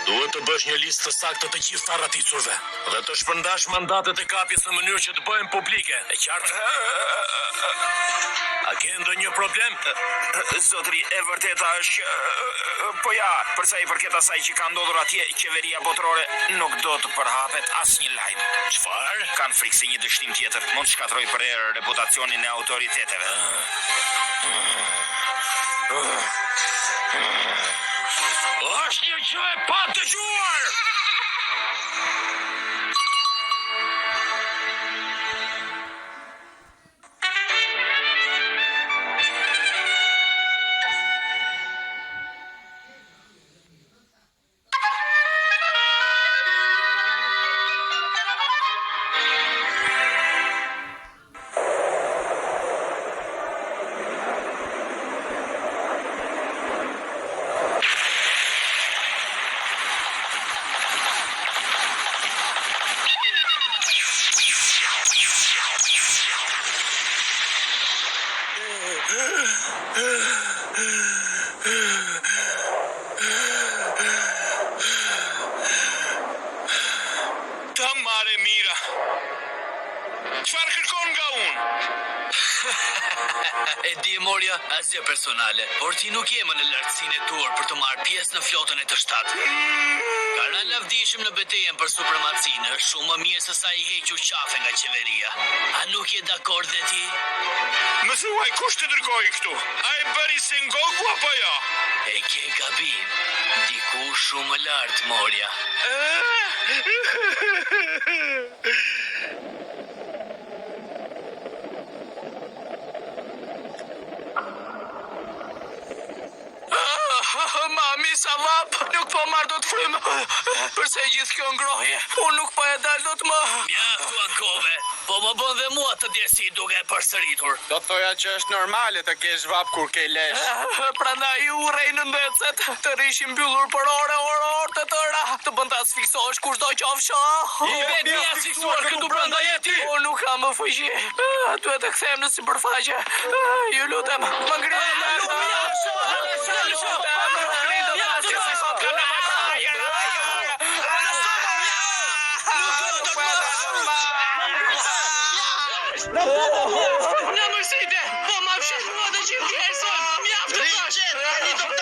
Duhet të bësh një listë të saktë të gjithë tarraticurve dhe të shpërndash mandatet e kapjes në mënyrë që të bëhen publike. E qartë? A ke ndonjë problem? Zotri, e vërteta është po ja, përsa i përket asaj që ka ndodhur atje, qeveria botërore nuk do të përhapet asnjë lajm. Çfarë? Kanë frikë se një dështim tjetër mund të shkatroj për erë reputacionin e autoriteteve. Është një gjë e padëgjuar! Ta mare mira. Çfarë kërkon nga unë? E di Morja, asgjë personale, por ti nuk je më në lartësinë e duhur për të marrë pjesë në flotën e të shtatë. Ka rënë lavdishëm në betejën për supremacinë, është shumë më mirë se sa i hequ qafe nga qeveria. A nuk je dakord dhe ti? Më thuaj kush të dërgoi këtu? A e bëri Sengoku apo jo? E ke gabim. Diku shumë më lart, Morja. Mami, sa vap, nuk po marrë do të frymë. Përse gjithë kjo ngrohje? Unë nuk po e dalë do të më... Mjaftu ankove, po më bën dhe mua të djesi duke e përsëritur. Do të thoja që është normale të kesh vap kur ke lesh. Prandaj ju urrej në ndecet, të rishim mbyllur për orë të tëra, të bën të asfiksohesh kushdo qofsho. I vetë mi asfiksuar këtu brenda jeti. Unë nuk kam më fuqi. Duhet të kthehem në sipërfaqe. Ju lutem, më ngrini lart. Në mërsite, po ma fshet mua dhe që më kërëson. Mjaftë të